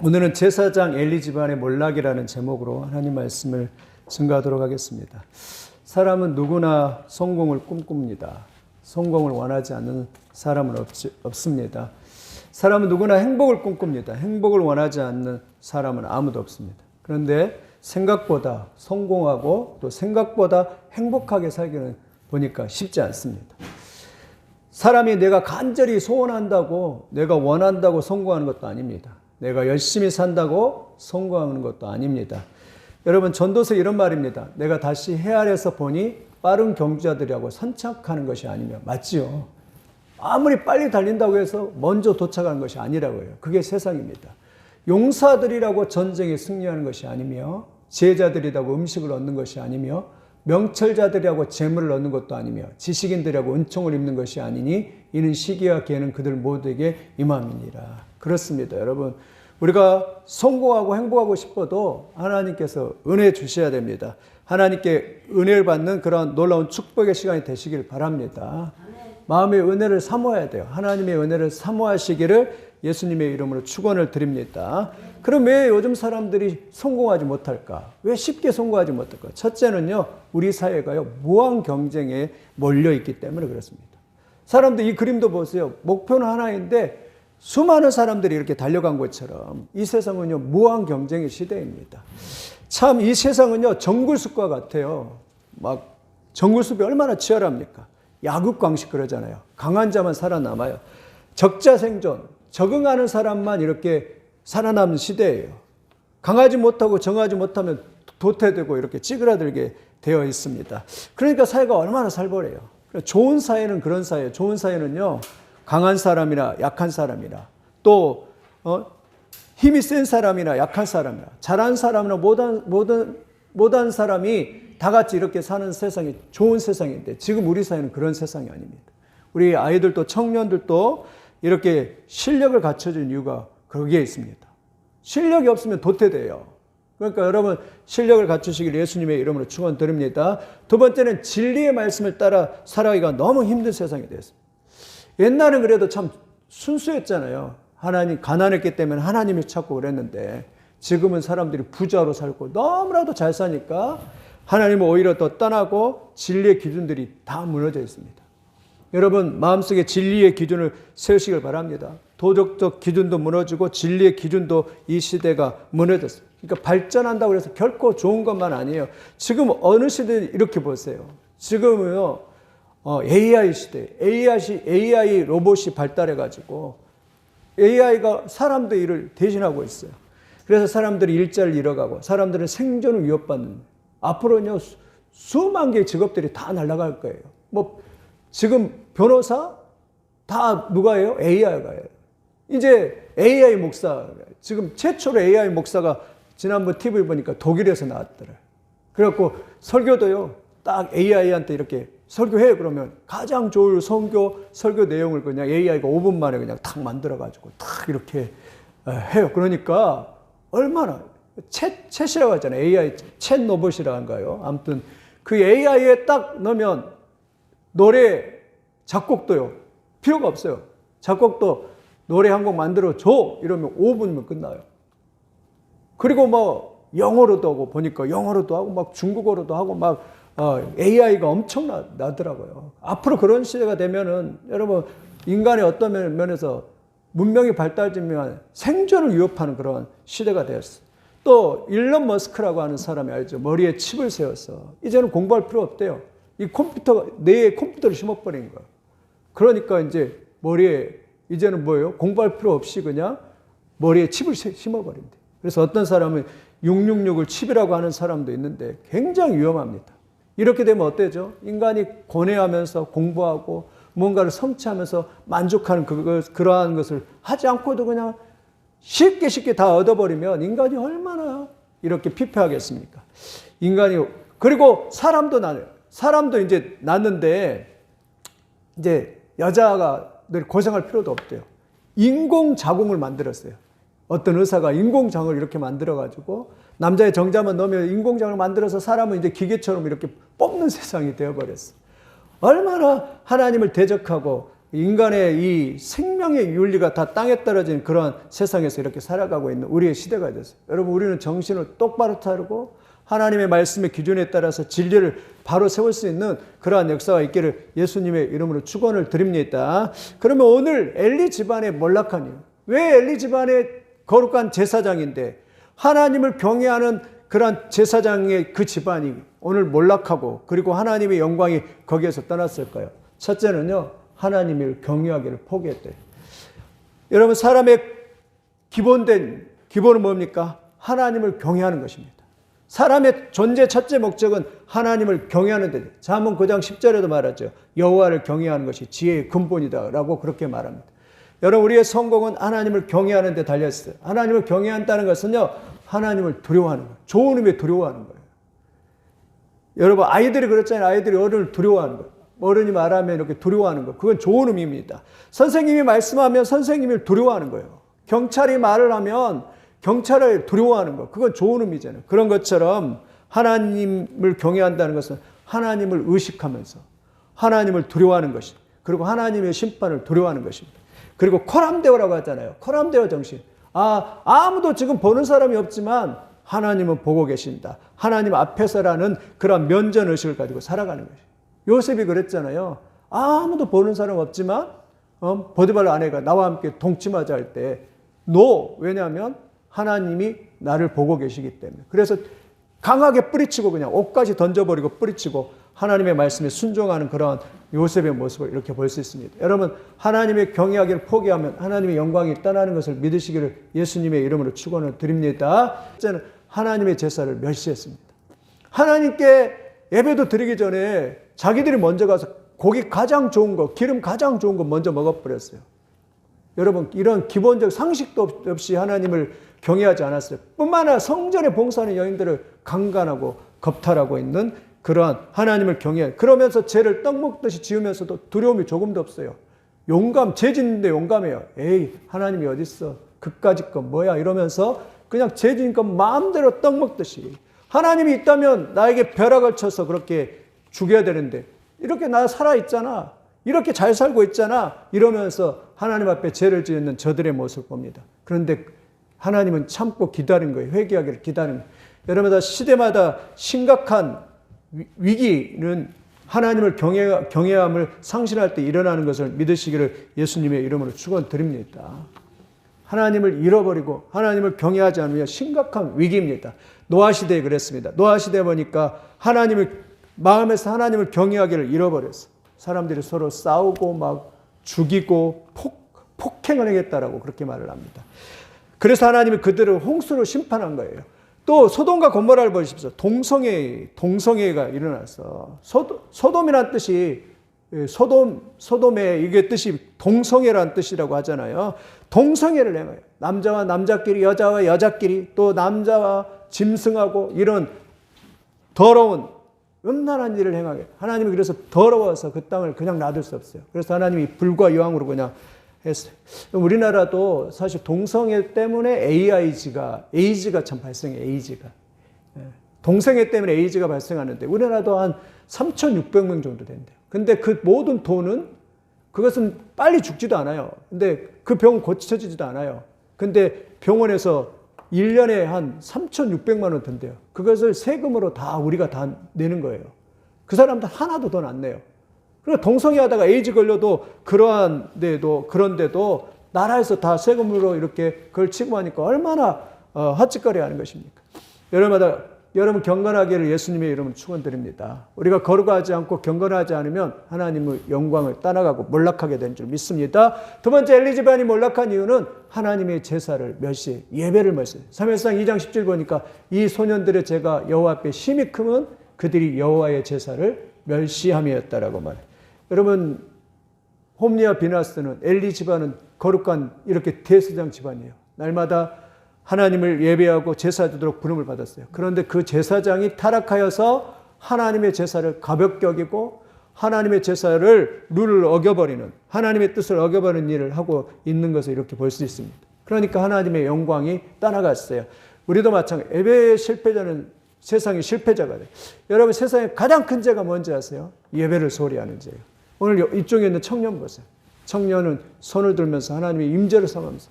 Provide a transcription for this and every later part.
오늘은 제사장 엘리 집안의 몰락이라는 제목으로 하나님 말씀을 증거하도록 하겠습니다. 사람은 누구나 성공을 꿈꿉니다. 성공을 원하지 않는 사람은 없습니다. 사람은 누구나 행복을 꿈꿉니다. 행복을 원하지 않는 사람은 아무도 없습니다. 그런데 생각보다 성공하고 또 생각보다 행복하게 살기는 보니까 쉽지 않습니다. 사람이 내가 간절히 소원한다고 내가 원한다고 성공하는 것도 아닙니다. 내가 열심히 산다고 성공하는 것도 아닙니다. 여러분, 전도서 이런 말입니다. 내가 다시 해아래서 보니 빠른 경주자들이라고 선착하는 것이 아니며, 맞지요? 아무리 빨리 달린다고 해서 먼저 도착하는 것이 아니라고요. 그게 세상입니다. 용사들이라고 전쟁에 승리하는 것이 아니며, 제자들이라고 음식을 얻는 것이 아니며, 명철자들이라고 재물을 얻는 것도 아니며, 지식인들이라고 은총을 입는 것이 아니니 이는 시기와 기회는 그들 모두에게 임함이니라. 그렇습니다. 여러분, 우리가 성공하고 행복하고 싶어도 하나님께서 은혜 주셔야 됩니다. 하나님께 은혜를 받는 그런 놀라운 축복의 시간이 되시길 바랍니다. 마음의 은혜를 사모해야 돼요. 하나님의 은혜를 사모하시기를 예수님의 이름으로 축원을 드립니다. 그럼 왜 요즘 사람들이 성공하지 못할까? 왜 쉽게 성공하지 못할까? 첫째는요, 우리 사회가요, 무한 경쟁에 몰려있기 때문에 그렇습니다. 사람들 이 그림도 보세요. 목표는 하나인데 수많은 사람들이 이렇게 달려간 것처럼 이 세상은요, 무한 경쟁의 시대입니다. 참 이 세상은요, 정글숲과 같아요. 막 정글숲이 얼마나 치열합니까? 야국광식 그러잖아요. 강한 자만 살아남아요. 적자 생존, 적응하는 사람만 이렇게 살아남는 시대예요. 강하지 못하고 정하지 못하면 도태되고 이렇게 찌그러들게 되어 있습니다. 그러니까 사회가 얼마나 살벌해요. 좋은 사회는 그런 사회예요. 좋은 사회는요, 강한 사람이나 약한 사람이나 또 힘이 센 사람이나 약한 사람이나 잘한 사람이나 못한 사람이 다 같이 이렇게 사는 세상이 좋은 세상인데, 지금 우리 사회는 그런 세상이 아닙니다. 우리 아이들도 청년들도 이렇게 실력을 갖춰준 이유가 거기에 있습니다. 실력이 없으면 도태돼요. 그러니까 여러분, 실력을 갖추시길 예수님의 이름으로 축원드립니다. 두 번째는 진리의 말씀을 따라 살아가기가 너무 힘든 세상이 되었습니다. 옛날은 그래도 참 순수했잖아요. 하나님, 가난했기 때문에 하나님을 찾고 그랬는데, 지금은 사람들이 부자로 살고 너무나도 잘 사니까 하나님을 오히려 더 떠나고 진리의 기준들이 다 무너져 있습니다. 여러분, 마음속에 진리의 기준을 세우시길 바랍니다. 도덕적 기준도 무너지고 진리의 기준도 이 시대가 무너졌어요. 그러니까 발전한다고 해서 결코 좋은 것만 아니에요. 지금 어느 시대 이렇게 보세요. 지금은요, AI 시대, AI 로봇이 발달해가지고 AI가 사람들의 일을 대신하고 있어요. 그래서 사람들이 일자리를 잃어가고 사람들은 생존을 위협받는, 앞으로는요, 수만 개의 직업들이 다 날아갈 거예요. 뭐 지금 변호사 다 누가 해요? AI가 해요. 이제 AI 목사, 지금 최초로 AI 목사가 지난번 TV 보니까 독일에서 나왔더라. 그래갖고 설교도요, 딱 AI한테 이렇게 설교해 그러면 가장 좋은 설교 내용을 그냥 AI가 5분 만에 그냥 탁 만들어가지고 탁 이렇게 해요. 그러니까 얼마나 챗이라고 하잖아요. AI 챗 로봇이라고 한가요? 아무튼 그 AI에 딱 넣으면 노래 작곡도요, 필요가 없어요. 작곡도 노래 한 곡 만들어 줘 이러면 5분이면 끝나요. 그리고 뭐 영어로도 하고, 보니까 영어로도 하고 막 중국어로도 하고 막 AI가 엄청나더라고요. 앞으로 그런 시대가 되면은 여러분, 인간의 어떤 면에서 문명이 발달되면 생존을 위협하는 그런 시대가 되었어요. 또 일론 머스크라고 하는 사람이 알죠? 머리에 칩을 세워서 이제는 공부할 필요 없대요. 이 컴퓨터가 뇌에 컴퓨터를 심어버린 거예요. 그러니까 이제 머리에 이제는 뭐예요? 공부할 필요 없이 그냥 머리에 칩을 심어버린대. 그래서 어떤 사람은 666을 칩이라고 하는 사람도 있는데 굉장히 위험합니다. 이렇게 되면 어때죠? 인간이 고뇌하면서 공부하고 뭔가를 성취하면서 만족하는 그러한 것을 하지 않고도 그냥 쉽게 다 얻어버리면 인간이 얼마나 이렇게 피폐하겠습니까? 인간이, 그리고 사람도 이제 낳는데 이제 여자가 늘 고생할 필요도 없대요. 인공자궁을 만들었어요. 어떤 의사가 인공장을 이렇게 만들어가지고 남자의 정자만 넣으면 인공장을 만들어서 사람은 이제 기계처럼 이렇게 뽑는 세상이 되어버렸어요. 얼마나 하나님을 대적하고 인간의 이 생명의 윤리가 다 땅에 떨어진 그런 세상에서 이렇게 살아가고 있는 우리의 시대가 됐어요. 여러분, 우리는 정신을 똑바로 차리고 하나님의 말씀의 기준에 따라서 진리를 바로 세울 수 있는 그러한 역사가 있기를 예수님의 이름으로 축원을 드립니다. 그러면 오늘 엘리 집안의 몰락한 이유, 왜 엘리 집안의 거룩한 제사장인데 하나님을 경외하는 그러한 제사장의 그 집안이 오늘 몰락하고 그리고 하나님의 영광이 거기에서 떠났을까요? 첫째는요, 하나님을 경외하기를 포기했대요. 여러분, 사람의 기본은 뭡니까? 하나님을 경외하는 것입니다. 사람의 존재 첫째 목적은 하나님을 경외하는 데, 잠언 9장 10절에도 말하죠. 여호와를 경외하는 것이 지혜의 근본이다 라고 그렇게 말합니다. 여러분, 우리의 성공은 하나님을 경외하는 데 달려있어요. 하나님을 경외한다는 것은요, 하나님을 두려워하는 거예요. 좋은 의미에 두려워하는 거예요. 여러분, 아이들이 그렇잖아요. 아이들이 어른을 두려워하는 거예요. 어른이 말하면 이렇게 두려워하는 거. 그건 좋은 의미입니다. 선생님이 말씀하면 선생님을 두려워하는 거예요. 경찰이 말을 하면 경찰을 두려워하는 거. 그건 좋은 의미잖아요. 그런 것처럼 하나님을 경외한다는 것은 하나님을 의식하면서 하나님을 두려워하는 것이, 그리고 하나님의 심판을 두려워하는 것입니다. 그리고 코람데오라고 하잖아요. 코람데오 정신. 아무도 지금 보는 사람이 없지만 하나님은 보고 계신다. 하나님 앞에서라는 그런 면전의식을 가지고 살아가는 것이에요. 요셉이 그랬잖아요. 아무도 보는 사람 없지만 보디발 아내가 나와 함께 동침하자 할 때 왜냐하면 하나님이 나를 보고 계시기 때문에. 그래서 강하게 뿌리치고 그냥 옷까지 던져버리고 뿌리치고 하나님의 말씀에 순종하는 그런 요셉의 모습을 이렇게 볼 수 있습니다. 여러분, 하나님의 경외하기를 포기하면 하나님의 영광이 떠나는 것을 믿으시기를 예수님의 이름으로 축원을 드립니다. 첫째는 하나님의 제사를 멸시했습니다. 하나님께 예배도 드리기 전에 자기들이 먼저 가서 고기 가장 좋은 거, 기름 가장 좋은 거 먼저 먹어버렸어요. 여러분, 이런 기본적 상식도 없이 하나님을 경외하지 않았어요. 뿐만 아니라 성전에 봉사하는 여인들을 강간하고 겁탈하고 있는 그러한 하나님을 경외해. 그러면서 죄를 떡 먹듯이 지으면서도 두려움이 조금도 없어요. 죄 짓는데 용감해요. 에이, 하나님이 어딨어. 그까짓 건 뭐야. 이러면서 그냥 죄 짓는 건 마음대로 떡 먹듯이. 하나님이 있다면 나에게 벼락을 쳐서 그렇게 죽여야 되는데 이렇게 나 살아있잖아. 이렇게 잘 살고 있잖아. 이러면서 하나님 앞에 죄를 짓는 저들의 모습을 봅니다. 그런데 하나님은 참고 기다린 거예요. 회개하기를 기다린 거예요. 여러분, 시대마다 심각한 위기는 하나님을 경외함을 상실할 때 일어나는 것을 믿으시기를 예수님의 이름으로 축원드립니다. 하나님을 잃어버리고 하나님을 경외하지 않으면 심각한 위기입니다. 노아 시대에 그랬습니다. 노아 시대에 보니까 마음에서 하나님을 경외하기를 잃어버렸어요. 사람들이 서로 싸우고 막 죽이고 폭행을 하겠다라고 그렇게 말을 합니다. 그래서 하나님이 그들을 홍수로 심판한 거예요. 또 소돔과 고모라를 보십시오. 동성애가 일어나서 소돔이란 뜻이 소돔의 이게 뜻이 동성애란 뜻이라고 하잖아요. 동성애를 행해요. 남자와 남자끼리, 여자와 여자끼리, 또 남자와 짐승하고 이런 더러운 음란한 일을 행하게. 하나님이 그래서 더러워서 그 땅을 그냥 놔둘 수 없어요. 그래서 하나님이 불과 여왕으로 그냥 했어요. 우리나라도 사실 동성애 때문에 에이즈가 참 발생해요. 에이즈가. 동성애 때문에 에이즈가 발생하는데 우리나라도 한 3,600명 정도 된대요. 근데 그 모든 돈은 그것은 빨리 죽지도 않아요. 근데 그 병 고쳐지지도 않아요. 근데 병원에서 1년에 한 3,600만 원 든대요. 그것을 세금으로 우리가 다 내는 거예요. 그 사람들 하나도 돈 안 내요. 그리고 동성애 하다가 에이즈 걸려도 그런데도 나라에서 다 세금으로 이렇게 그걸 취급하니까 얼마나 헛짓거리 하는 것입니까? 여러분 경건하기를 예수님의 이름으로 축원드립니다. 우리가 거룩하지 않고 경건하지 않으면 하나님의 영광을 떠나가고 몰락하게 된 줄 믿습니다. 두 번째, 엘리 집안이 몰락한 이유는 하나님의 제사를 멸시해, 예배를 멸시해. 사무엘상 2장 10절 보니까 이 소년들의 죄가 여호와 앞에 심히 크면 그들이 여호와의 제사를 멸시함이었다라고 말해요. 여러분, 홈리와 비나스는 엘리 집안은 거룩한 이렇게 대제사장 집안이에요. 날마다 하나님을 예배하고 제사드리도록 부름을 받았어요. 그런데 그 제사장이 타락하여서 하나님의 제사를 가볍게 여기고 하나님의 제사를 룰을 어겨버리는, 하나님의 뜻을 어겨버리는 일을 하고 있는 것을 이렇게 볼 수 있습니다. 그러니까 하나님의 영광이 떠나갔어요. 우리도 마찬가지. 예배의 실패자는 세상의 실패자가 돼요. 여러분, 세상에 가장 큰 죄가 뭔지 아세요? 예배를 소홀히 하는 죄예요. 오늘 이쪽에 있는 청년 보세요. 청년은 손을 들면서 하나님의 임재를 삼으면서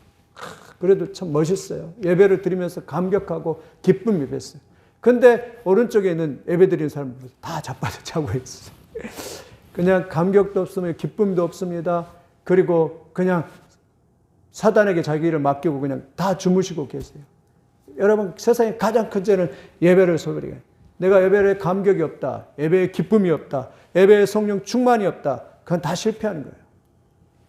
그래도 참 멋있어요. 예배를 드리면서 감격하고 기쁨이 됐어요. 근데 오른쪽에 있는 예배 드리는 사람들 다 자빠져 자고 있어요. 그냥 감격도 없으며 기쁨도 없습니다. 그리고 그냥 사단에게 자기를 맡기고 그냥 다 주무시고 계세요. 여러분, 세상에 가장 큰 죄는 예배를 소홀히 해요. 내가 예배에 감격이 없다, 예배에 기쁨이 없다, 예배에 성령 충만이 없다. 그건 다 실패하는 거예요.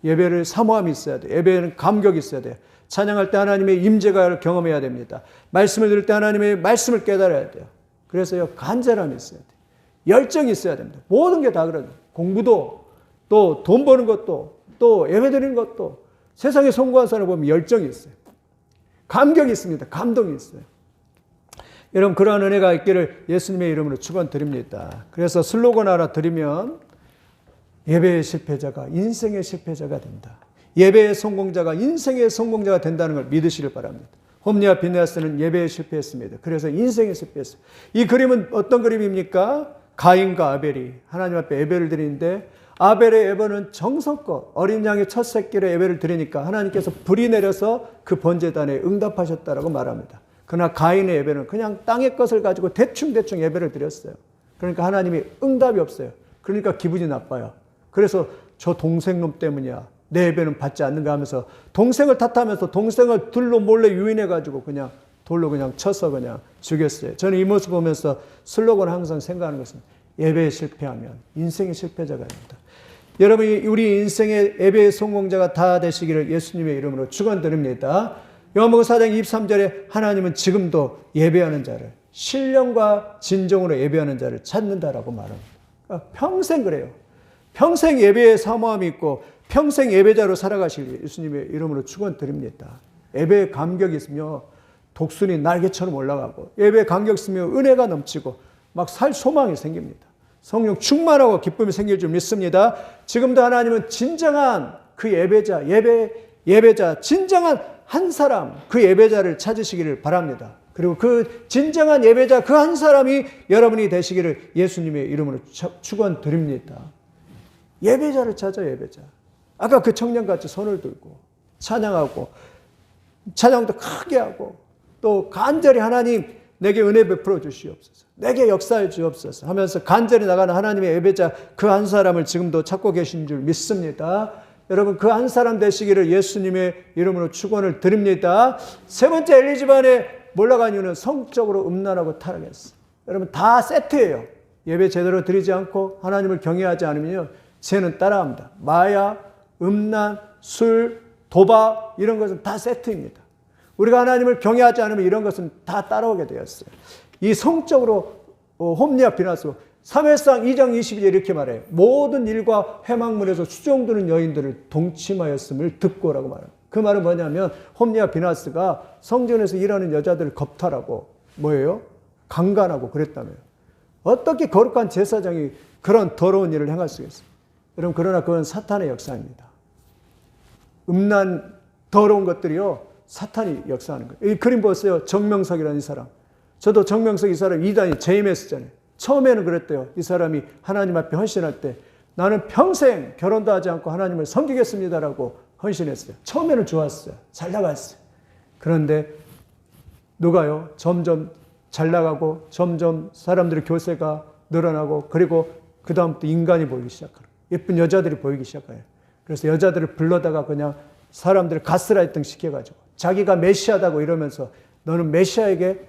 예배를 사모함이 있어야 돼요. 예배에는 감격이 있어야 돼요. 찬양할 때 하나님의 임재가 경험해야 됩니다. 말씀을 들을 때 하나님의 말씀을 깨달아야 돼요. 그래서요, 간절함이 있어야 돼요. 열정이 있어야 됩니다. 모든 게 다 그래요. 공부도, 또 돈 버는 것도, 또 예배 드리는 것도, 세상에 성공한 사람을 보면 열정이 있어요. 감격이 있습니다. 감동이 있어요. 여러분, 그러한 은혜가 있기를 예수님의 이름으로 축원드립니다. 그래서 슬로건 하나 드리면 예배의 실패자가 인생의 실패자가 된다. 예배의 성공자가 인생의 성공자가 된다는 걸 믿으시길 바랍니다. 홈리와 비네아스는 예배에 실패했습니다. 그래서 인생에 실패했어요. 이 그림은 어떤 그림입니까? 가인과 아벨이 하나님 앞에 예배를 드리는데 아벨의 예배는 정성껏 어린 양의 첫 새끼를 예배를 드리니까 하나님께서 불이 내려서 그 번제단에 응답하셨다라고 말합니다. 그러나 가인의 예배는 그냥 땅의 것을 가지고 대충 예배를 드렸어요. 그러니까 하나님이 응답이 없어요. 그러니까 기분이 나빠요. 그래서 저 동생놈 때문이야. 내 예배는 받지 않는가 하면서 동생을 탓하면서 동생을 들로 몰래 유인해가지고 그냥 돌로 그냥 쳐서 그냥 죽였어요. 저는 이 모습 보면서 슬로건을 항상 생각하는 것은 예배에 실패하면 인생의 실패자가 됩니다. 여러분, 우리 인생의 예배의 성공자가 다 되시기를 예수님의 이름으로 축원드립니다. 요한복음 4장 23절에 하나님은 지금도 예배하는 자를 신령과 진정으로 예배하는 자를 찾는다라고 말합니다. 그러니까 평생 그래요. 평생 예배에 사모함이 있고 평생 예배자로 살아가실 예수님의 이름으로 축원드립니다. 예배에 감격이 있으며 독수리 날개처럼 올라가고 예배에 감격이 있으며 은혜가 넘치고 막 살 소망이 생깁니다. 성령 충만하고 기쁨이 생길 줄 믿습니다. 지금도 하나님은 진정한 그 예배자, 진정한 한 사람, 그 예배자를 찾으시기를 바랍니다. 그리고 그 진정한 예배자, 그 한 사람이 여러분이 되시기를 예수님의 이름으로 축원드립니다. 예배자를 찾아, 예배자. 아까 그 청년같이 손을 들고 찬양하고 찬양도 크게 하고 또 간절히 하나님 내게 은혜 베풀어 주시옵소서, 내게 역사해 주옵소서 하면서 간절히 나가는 하나님의 예배자 그 한 사람을 지금도 찾고 계신 줄 믿습니다. 여러분, 그 한 사람 되시기를 예수님의 이름으로 축원을 드립니다. 세 번째, 엘리 집안에 몰락한 이유는 성적으로 음란하고 타락했어요. 여러분, 다 세트예요. 예배 제대로 드리지 않고 하나님을 경외하지 않으면요, 죄는 따라합니다. 마약, 음란, 술, 도박 이런 것은 다 세트입니다. 우리가 하나님을 경외하지 않으면 이런 것은 다 따라오게 되었어요. 이 성적으로 홈리와 비나스 사무엘상 2장 22절 이렇게 말해요. 모든 일과 회막문에서 수종드는 여인들을 동침하였음을 듣고라고 말해요. 그 말은 뭐냐면 홈리와 비나스가 성전에서 일하는 여자들을 겁탈하고 뭐예요? 강간하고 그랬다며요. 어떻게 거룩한 제사장이 그런 더러운 일을 행할 수 있어요? 여러분, 그러나 그건 사탄의 역사입니다. 음란 더러운 것들이요, 사탄이 역사하는 거예요. 이 그림 보세요. 정명석이라는 이 사람. 저도 정명석 이 사람 2단이 JMS잖아요. 처음에는 그랬대요. 이 사람이 하나님 앞에 헌신할 때 나는 평생 결혼도 하지 않고 하나님을 섬기겠습니다라고 헌신했어요. 처음에는 좋았어요. 잘 나갔어요. 그런데 누가요? 점점 잘 나가고 점점 사람들의 교세가 늘어나고 그리고 그 다음부터 인간이 보이기 시작하고 예쁜 여자들이 보이기 시작해요. 그래서 여자들을 불러다가 그냥 사람들을 가스라이팅 시켜가지고 자기가 메시아다고 이러면서 너는 메시아에게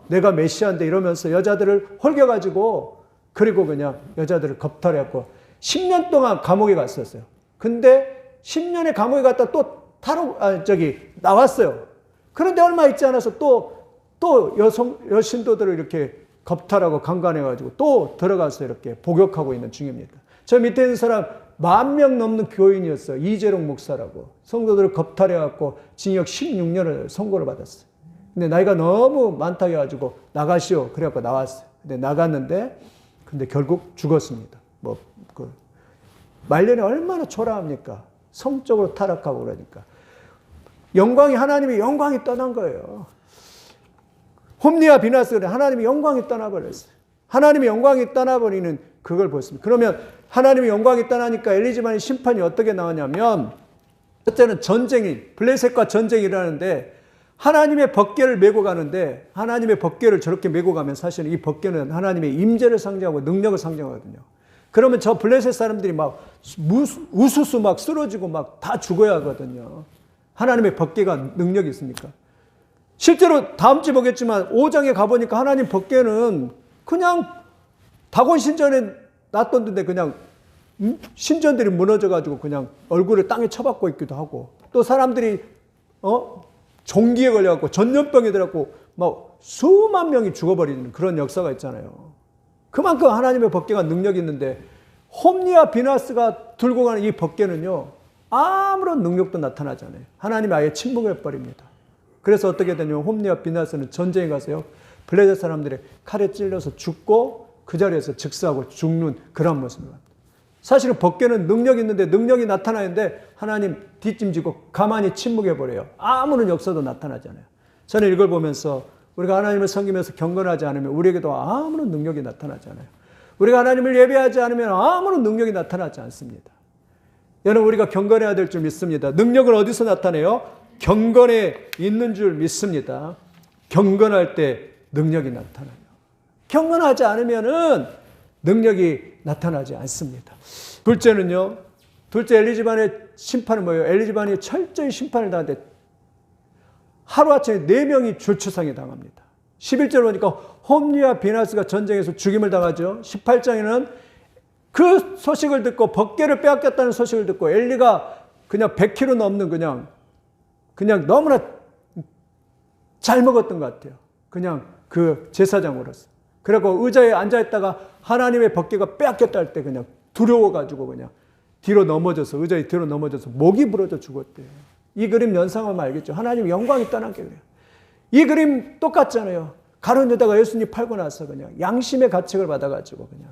내가 메시아인데 이러면서 여자들을 홀겨가지고 그리고 그냥 여자들을 겁탈해갖고 10년 동안 감옥에 갔었어요. 근데 10년의 감옥에 갔다 또 나왔어요. 그런데 얼마 있지 않아서 또 여신도들을 이렇게 겁탈하고 강간해가지고 또 들어가서 이렇게 복역하고 있는 중입니다. 저 밑에 있는 사람 10,000명 넘는 교인이었어요. 이재롱 목사라고. 성도들을 겁탈해갖고 징역 16년을 선고를 받았어요. 근데 나이가 너무 많다 해가지고 나가시오. 그래갖고 나왔어요. 근데 나갔는데, 근데 결국 죽었습니다. 말년이 얼마나 초라합니까? 성적으로 타락하고 그러니까. 하나님의 영광이 떠난 거예요. 홈리와 비나스, 하나님의 영광이 떠나버렸어요. 하나님의 영광이 떠나버리는 그걸 보였습니다. 그러면 하나님의 영광이 떠나니까 엘리 집안의 심판이 어떻게 나오냐면, 첫째는 블레셋과 전쟁이 일어나는데 하나님의 법궤를 메고 가는데, 하나님의 법궤를 저렇게 메고 가면 사실은 이 법궤는 하나님의 임재를 상징하고 능력을 상징하거든요. 그러면 저 블레셋 사람들이 막 우수수 막 쓰러지고 막 다 죽어야 하거든요. 하나님의 법궤가 능력이 있습니까? 실제로 다음 주 보겠지만 5장에 가보니까 하나님 법궤는 그냥 다곤 신전에 놨던데 그냥 신전들이 무너져가지고 그냥 얼굴을 땅에 쳐박고 있기도 하고, 또 사람들이 종기에 걸려갖고 전염병이 들어갖고 막 수만 명이 죽어버리는 그런 역사가 있잖아요. 그만큼 하나님의 법궤가 능력이 있는데, 홈리와 비나스가 들고 가는 이 법궤는요, 아무런 능력도 나타나지 않아요. 하나님이 아예 침묵해버립니다. 그래서 어떻게 되냐면 홈리와 비나스는 전쟁에 가서요, 블레셋 사람들의 칼에 찔려서 죽고 그 자리에서 즉사하고 죽는 그런 모습을 합니다. 사실은 법궤는 능력이 있는데, 능력이 나타나는데 하나님 뒷짐지고 가만히 침묵해버려요. 아무런 역사도 나타나지 않아요. 저는 이걸 보면서 우리가 하나님을 섬기면서 경건하지 않으면 우리에게도 아무런 능력이 나타나지 않아요. 우리가 하나님을 예배하지 않으면 아무런 능력이 나타나지 않습니다. 여러분, 우리가 경건해야 될 줄 믿습니다. 능력은 어디서 나타내요? 경건에 있는 줄 믿습니다. 경건할 때 능력이 나타나요. 경건하지 않으면은 능력이 나타나지 않습니다. 둘째는요, 엘리 집안의 심판은 뭐예요? 엘리 집안이 철저히 심판을 당하는데 하루아침에 4명이 줄추상에 당합니다. 11절 보니까 홈리와 비나스가 전쟁에서 죽임을 당하죠. 18장에는 그 소식을 듣고 법궤를 빼앗겼다는 소식을 듣고 엘리가 그냥 100kg 넘는 그냥 너무나 잘 먹었던 것 같아요. 그냥 그 제사장으로서. 그리고 의자에 앉아있다가 하나님의 법궤가 빼앗겼다 할 때 그냥 두려워가지고 그냥 의자에 뒤로 넘어져서 목이 부러져 죽었대요. 이 그림 연상하면 알겠죠. 하나님 영광이 떠난 게 그래요. 이 그림 똑같잖아요. 가룟 유다가 예수님 팔고 나서 그냥 양심의 가책을 받아가지고 그냥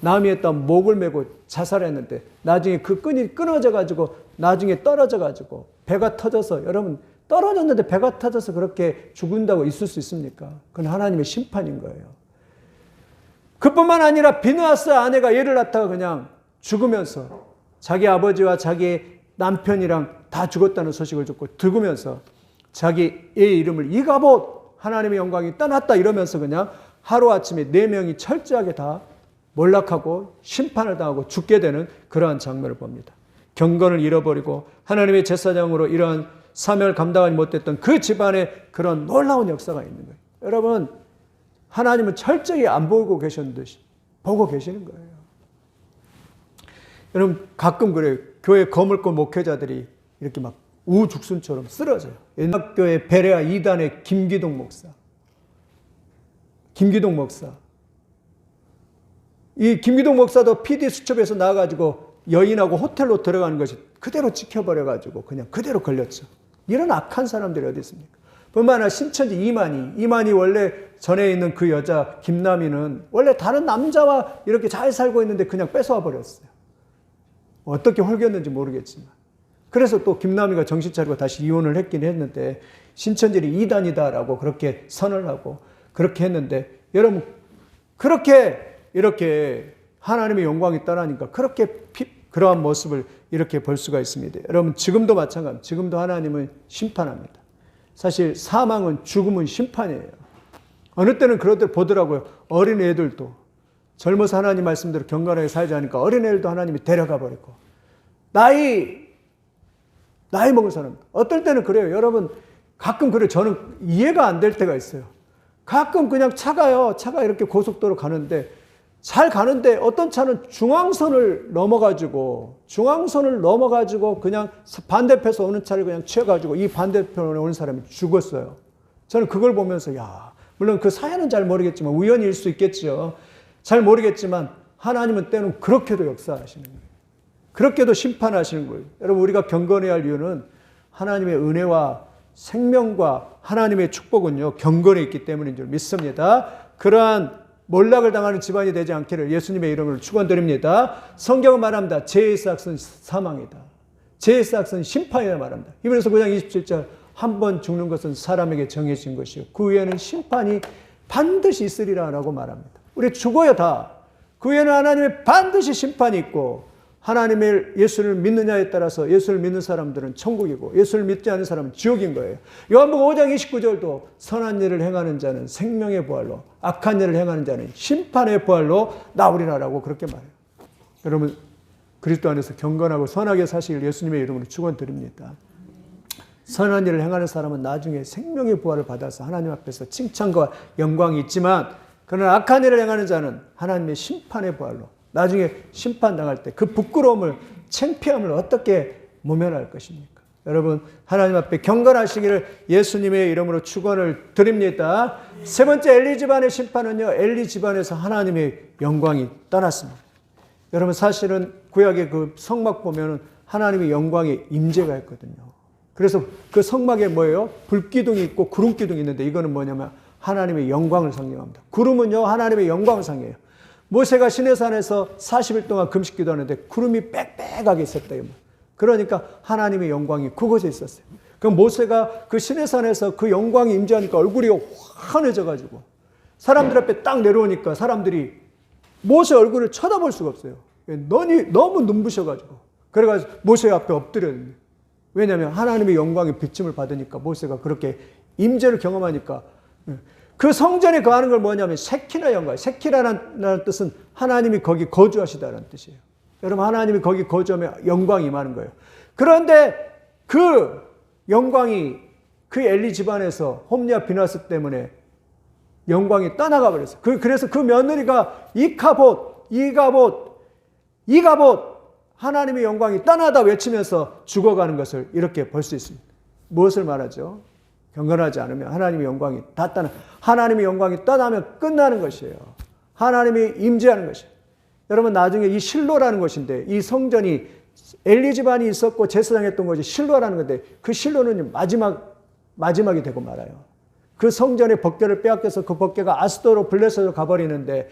남이했다 목을 메고 자살했는데, 나중에 그 끈이 끊어져가지고 나중에 떨어져가지고 배가 터져서, 여러분 떨어졌는데 배가 터져서 그렇게 죽는다고 있을 수 있습니까? 그건 하나님의 심판인 거예요. 그뿐만 아니라 비느하스 아내가 얘를 낳다가 그냥 죽으면서 자기 아버지와 자기 남편이랑 다 죽었다는 소식을 듣고 죽으면서 자기 애의 이름을 이가봇, 하나님의 영광이 떠났다 이러면서 그냥 하루아침에 4명이 철저하게 다 몰락하고 심판을 당하고 죽게 되는 그러한 장면을 봅니다. 경건을 잃어버리고 하나님의 제사장으로 이러한 사명을 감당하지 못했던 그 집안에 그런 놀라운 역사가 있는 거예요. 여러분, 하나님은 철저히 안 보고 계셨는 듯이 보고 계시는 거예요. 여러분, 가끔 그래요. 교회 거물권 목회자들이 이렇게 막 우죽순처럼 쓰러져요. 옛날 교회 베레아 2단의 김기동 목사. 이 김기동 목사도 PD 수첩에서 나와가지고 여인하고 호텔로 들어가는 것이 그대로 찍혀버려가지고 그냥 그대로 걸렸죠. 이런 악한 사람들이 어디 있습니까? 뿐만 아니라 신천지 이만희 원래 전에 있는 그 여자 김남희는 원래 다른 남자와 이렇게 잘 살고 있는데 그냥 뺏어와 버렸어요. 어떻게 홀겼는지 모르겠지만. 그래서 또 김남희가 정신 차리고 다시 이혼을 했긴 했는데, 신천지를 이단이다라고 그렇게 선을 하고 그렇게 했는데, 여러분 그렇게 이렇게 하나님의 영광이 떠나니까 그렇게 그러한 모습을 이렇게 볼 수가 있습니다. 여러분, 지금도 마찬가지입니다. 지금도 하나님은 심판합니다. 사실 사망은, 죽음은 심판이에요. 어느 때는 그러들 보더라고요. 어린 애들도 젊어서 하나님 말씀대로 경건하게 살지 않으니까 어린 애들도 하나님이 데려가 버리고, 나이 먹은 사람, 어떨 때는 그래요. 여러분, 가끔 그래요. 저는 이해가 안 될 때가 있어요. 가끔 그냥 차가 이렇게 고속도로 가는데, 잘 가는데 어떤 차는 중앙선을 넘어가지고 그냥 반대편에서 오는 차를 그냥 치어가지고 이 반대편에 오는 사람이 죽었어요. 저는 그걸 보면서, 물론 그 사연은 잘 모르겠지만, 우연일 수 있겠죠. 잘 모르겠지만 하나님은 때는 그렇게도 역사하시는 거예요. 그렇게도 심판하시는 거예요. 여러분, 우리가 경건해야 할 이유는 하나님의 은혜와 생명과 하나님의 축복은요, 경건에 있기 때문인 줄 믿습니다. 그러한 몰락을 당하는 집안이 되지 않기를 예수님의 이름으로 축원드립니다. 성경은 말합니다. 죄의 삭은 사망이다. 죄의 삭은 심판이다 말합니다. 히브리서 9장 27절, 한 번 죽는 것은 사람에게 정해진 것이요 그 후에는 심판이 반드시 있으리라고 말합니다. 우리 죽어야 다. 그 후에는 하나님의 반드시 심판이 있고 하나님의 예수를 믿느냐에 따라서 예수를 믿는 사람들은 천국이고 예수를 믿지 않는 사람은 지옥인 거예요. 요한복음 5장 29절도 선한 일을 행하는 자는 생명의 부활로 악한 일을 행하는 자는 심판의 부활로 나오리라라고 그렇게 말해요. 여러분 그리스도 안에서 경건하고 선하게 사시길 예수님의 이름으로 축원드립니다. 선한 일을 행하는 사람은 나중에 생명의 부활을 받아서 하나님 앞에서 칭찬과 영광이 있지만 그러나 악한 일을 행하는 자는 하나님의 심판의 부활로 나중에 심판당할 때 그 부끄러움을 창피함을 어떻게 모면할 것입니까? 여러분 하나님 앞에 경건하시기를 예수님의 이름으로 축원을 드립니다. 세 번째 엘리 집안의 심판은요. 엘리 집안에서 하나님의 영광이 떠났습니다. 여러분 사실은 구약의 그 성막 보면은 하나님의 영광의 임재가 있거든요. 그래서 그 성막에 뭐예요? 불기둥이 있고 구름기둥이 있는데 이거는 뭐냐면 하나님의 영광을 상징합니다. 구름은요 하나님의 영광을 상징해요. 모세가 시내산에서 40일 동안 금식 기도하는데 구름이 빽빽하게 있었대요. 그러니까 하나님의 영광이 그곳에 있었어요. 그럼 모세가 그 시내산에서 그 영광이 임재하니까 얼굴이 환해져가지고 사람들 앞에 딱 내려오니까 사람들이 모세 얼굴을 쳐다볼 수가 없어요. 너무 눈부셔가지고. 그래가지고 모세 앞에 엎드렸는데 왜냐하면 하나님의 영광의 비침을 받으니까 모세가 그렇게 임재를 경험하니까 그 성전에 거하는 걸 뭐냐면 세키나 영광. 세키라는 뜻은 하나님이 거기 거주하시다는 뜻이에요. 여러분 하나님이 거기 거주하면 영광이 임하는 거예요. 그런데 그 영광이 그 엘리 집안에서 홈리와 비나스 때문에 영광이 떠나가 버렸어요. 그래서 그 며느리가 이가봇 하나님의 영광이 떠나다 외치면서 죽어가는 것을 이렇게 볼 수 있습니다. 무엇을 말하죠? 경건하지 않으면 하나님의 영광이 다 떠나. 하나님의 영광이 떠나면 끝나는 것이에요. 하나님이 임재하는 것이에요. 여러분 나중에 이 실로라는 것인데 이 성전이 엘리 집안이 있었고 제사장했던 것이 실로라는 건데 그 실로는 마지막이 되고 말아요. 그 성전의 법궤를 빼앗겨서 그 법궤가 아스도로 블레셋으로 가버리는데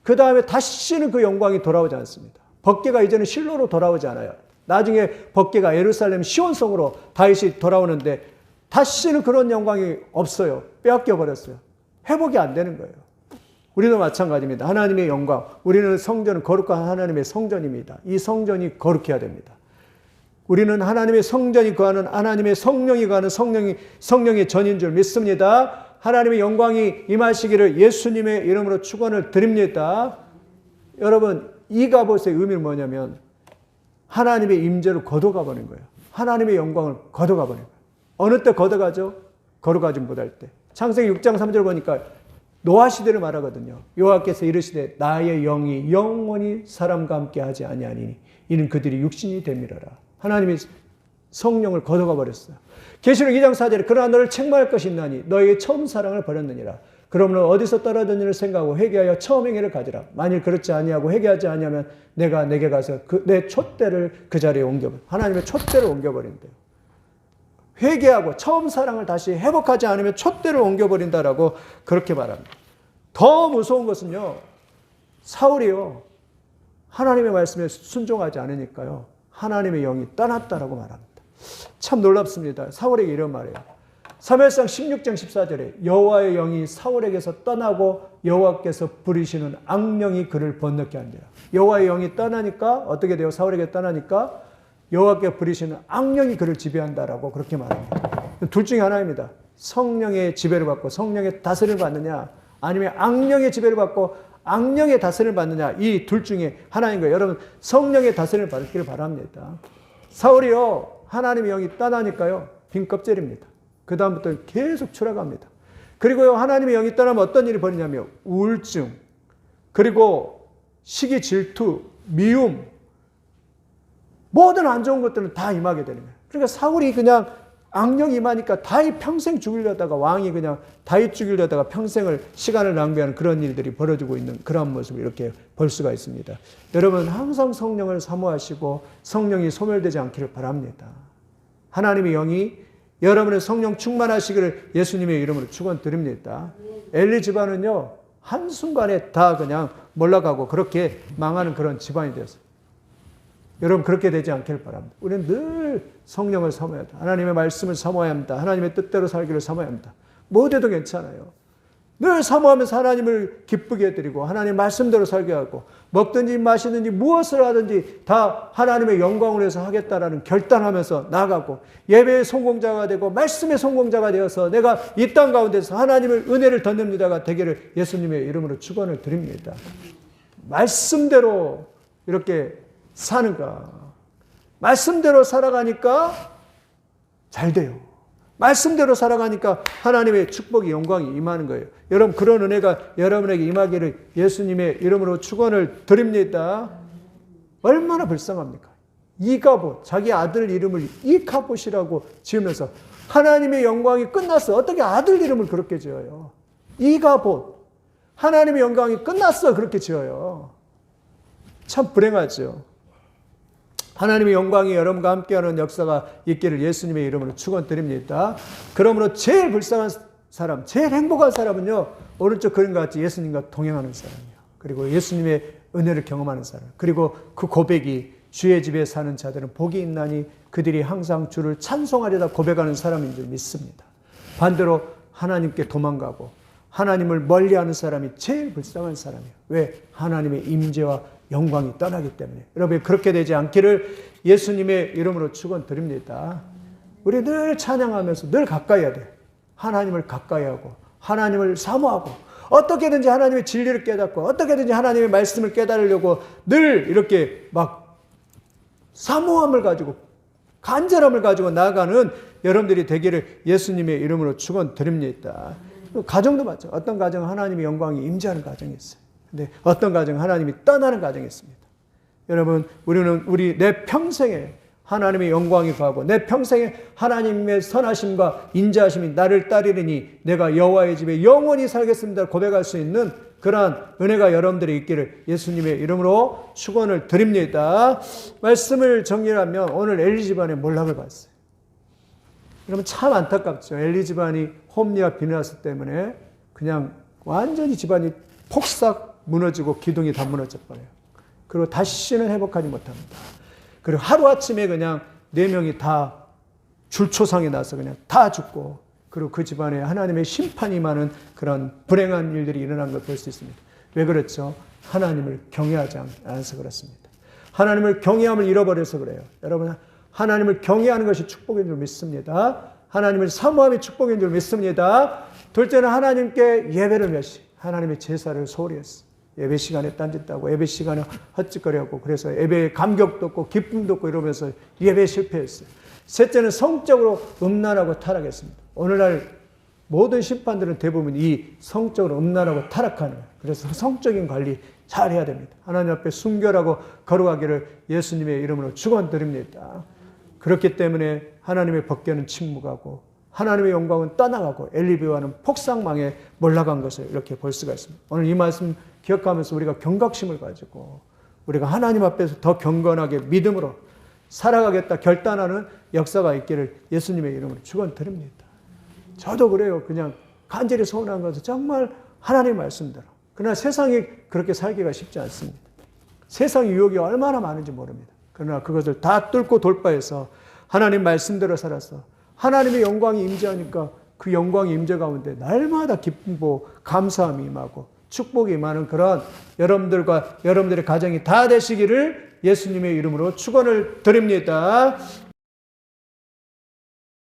그 다음에 다시는 그 영광이 돌아오지 않습니다. 법궤가 이제는 실로로 돌아오지 않아요. 나중에 법궤가 예루살렘 시온성으로 다윗이 돌아오는데 다시는 그런 영광이 없어요. 빼앗겨 버렸어요. 회복이 안 되는 거예요. 우리도 마찬가지입니다. 하나님의 영광. 우리는 성전은 거룩한 하나님의 성전입니다. 이 성전이 거룩해야 됩니다. 우리는 하나님의 성전이 거하는 하나님의 성령이 거하는 성령의 전인 줄 믿습니다. 하나님의 영광이 임하시기를 예수님의 이름으로 축원을 드립니다. 여러분 이가봇의 의미는 뭐냐면 하나님의 임재를 거둬가 버린 거예요. 하나님의 영광을 거둬가 버린 거예요. 어느 때 걷어가죠? 거룩하지 못할 때. 창세기 6장 3절 보니까 노아 시대를 말하거든요. 여호와께서 이르시되 나의 영이 영원히 사람과 함께 하지 아니하니니 이는 그들이 육신이 됨이라라. 하나님이 성령을 거둬가 버렸어요. 계시록 2장 4절에 그러나 너를 책망할 것이 있나니 너의 처음 사랑을 버렸느니라. 그러므로 어디서 떨어졌는지를 생각하고 회개하여 처음 행위를 가지라. 만일 그렇지 아니하고 회개하지 아니하면 내가 내게 가서 내 촛대를 그 자리에 옮겨버려. 하나님의 촛대를 옮겨버린대요. 회개하고 처음 사랑을 다시 회복하지 않으면 촛대를 옮겨버린다라고 그렇게 말합니다. 더 무서운 것은요. 사울이요. 하나님의 말씀에 순종하지 않으니까요. 하나님의 영이 떠났다라고 말합니다. 참 놀랍습니다. 사울에게 이런 말이에요. 사무엘상 16장 14절에 여호와의 영이 사울에게서 떠나고 여호와께서 부리시는 악령이 그를 번뇌케 하니라. 여호와의 영이 떠나니까 어떻게 돼요? 사울에게 떠나니까 여호와께 부리시는 악령이 그를 지배한다라고 그렇게 말합니다. 둘 중에 하나입니다. 성령의 지배를 받고 성령의 다스림을 받느냐 아니면 악령의 지배를 받고 악령의 다스림을 받느냐 이 둘 중에 하나인 거예요. 여러분 성령의 다스림을 받기를 바랍니다. 사울이요 하나님의 영이 떠나니까요 빈 껍질입니다. 그 다음부터 계속 추락합니다. 그리고요 하나님의 영이 떠나면 어떤 일이 벌이냐면 우울증 그리고 시기 질투 미움 모든 안 좋은 것들은 다 임하게 되는 거예요. 그러니까 사울이 그냥 악령이 임하니까 다윗 평생 죽이려다가 왕이 그냥 다윗 죽이려다가 평생을 시간을 낭비하는 그런 일들이 벌어지고 있는 그런 모습을 이렇게 볼 수가 있습니다. 여러분 항상 성령을 사모하시고 성령이 소멸되지 않기를 바랍니다. 하나님의 영이 여러분의 성령 충만하시기를 예수님의 이름으로 축원드립니다. 엘리 집안은요 한순간에 다 그냥 몰락하고 그렇게 망하는 그런 집안이 되었어요. 여러분 그렇게 되지 않기를 바랍니다. 우리는 늘 성령을 사모해야 합니다. 하나님의 말씀을 사모해야 합니다. 하나님의 뜻대로 살기를 사모해야 합니다. 뭐 돼도 괜찮아요. 늘 사모하면서 하나님을 기쁘게 해드리고 하나님 말씀대로 살게 하고 먹든지 마시든지 무엇을 하든지 다 하나님의 영광을 위해서 하겠다라는 결단하면서 나가고 예배의 성공자가 되고 말씀의 성공자가 되어서 내가 이 땅 가운데서 하나님을 은혜를 덧는 자가 되기를 예수님의 이름으로 축원을 드립니다. 말씀대로 이렇게 사는가? 말씀대로 살아가니까 잘 돼요. 말씀대로 살아가니까 하나님의 축복이 영광이 임하는 거예요. 여러분 그런 은혜가 여러분에게 임하기를 예수님의 이름으로 축원을 드립니다. 얼마나 불쌍합니까? 이가봇, 자기 아들 이름을 이가봇이라고 지으면서 하나님의 영광이 끝났어. 어떻게 아들 이름을 그렇게 지어요? 이가봇, 하나님의 영광이 끝났어 그렇게 지어요. 참 불행하죠. 하나님의 영광이 여러분과 함께하는 역사가 있기를 예수님의 이름으로 축원드립니다. 그러므로 제일 불쌍한 사람, 제일 행복한 사람은요, 오른쪽 그림과 같이 예수님과 동행하는 사람이에요. 그리고 예수님의 은혜를 경험하는 사람, 그리고 그 고백이 주의 집에 사는 자들은 복이 있나니 그들이 항상 주를 찬송하려다 고백하는 사람인 줄 믿습니다. 반대로 하나님께 도망가고 하나님을 멀리하는 사람이 제일 불쌍한 사람이에요. 왜? 하나님의 임재와 영광이 떠나기 때문에. 여러분 그렇게 되지 않기를 예수님의 이름으로 축원드립니다. 우리 늘 찬양하면서 늘 가까이 해야 돼. 하나님을 가까이 하고 하나님을 사모하고 어떻게든지 하나님의 진리를 깨닫고 어떻게든지 하나님의 말씀을 깨달으려고 늘 이렇게 막 사모함을 가지고 간절함을 가지고 나아가는 여러분들이 되기를 예수님의 이름으로 축원드립니다. 가정도 맞죠. 어떤 가정은 하나님의 영광이 임재하는 가정이 있어요. 근데 어떤 가정은 하나님이 떠나는 가정이 있습니다. 여러분, 우리 내 평생에 하나님의 영광이 가고 내 평생에 하나님의 선하심과 인자하심이 나를 따르리니 내가 여호와의 집에 영원히 살겠습니다 고백할 수 있는 그러한 은혜가 여러분들이 있기를 예수님의 이름으로 축원을 드립니다. 말씀을 정리하면 오늘 엘리 집안의 몰락을 봤어요. 여러분 참 안타깝죠. 엘리 집안이 홈리와 비느하스 때문에 그냥 완전히 집안이 폭삭 무너지고 기둥이 다 무너져 버려요. 그리고 다시는 회복하지 못합니다. 그리고 하루아침에 그냥 4명이 다 줄초상에 나서 그냥 다 죽고 그리고 그 집안에 하나님의 심판이 많은 그런 불행한 일들이 일어난 걸 볼 수 있습니다. 왜 그렇죠? 하나님을 경외하지 않아서 그렇습니다. 하나님을 경외함을 잃어버려서 그래요. 여러분 하나님을 경외하는 것이 축복인 줄 믿습니다. 하나님을 사모함이 축복인 줄 믿습니다. 둘째는 하나님께 예배를 몇시 하나님의 제사를 소홀히 했어. 예배 시간에 딴짓하고 예배 시간에 헛짓거리하고 그래서 예배에 감격도 없고 기쁨도 없고 이러면서 예배에 실패했어요. 셋째는 성적으로 음란하고 타락했습니다. 오늘날 모든 심판들은 대부분 이 성적으로 음란하고 타락하는 거예요. 그래서 성적인 관리 잘 해야 됩니다. 하나님 앞에 순결하고 거룩하기를 예수님의 이름으로 축원드립니다. 그렇기 때문에 하나님의 법궤는 침묵하고 하나님의 영광은 떠나가고 엘리비와는 폭삭망에 몰락한 것을 이렇게 볼 수가 있습니다. 오늘 이 말씀 기억하면서 우리가 경각심을 가지고 우리가 하나님 앞에서 더 경건하게 믿음으로 살아가겠다 결단하는 역사가 있기를 예수님의 이름으로 축원드립니다. 저도 그래요. 그냥 간절히 소원한 것은 정말 하나님의 말씀대로. 그러나 세상이 그렇게 살기가 쉽지 않습니다. 세상 유혹이 얼마나 많은지 모릅니다. 그러나 그것을 다 뚫고 돌파해서 하나님 말씀대로 살아서 하나님의 영광이 임재하니까 그 영광의 임재 가운데 날마다 기쁨과 감사함이 임하고 축복이 임하는 그런 여러분들과 여러분들의 가정이 다 되시기를 예수님의 이름으로 축원을 드립니다.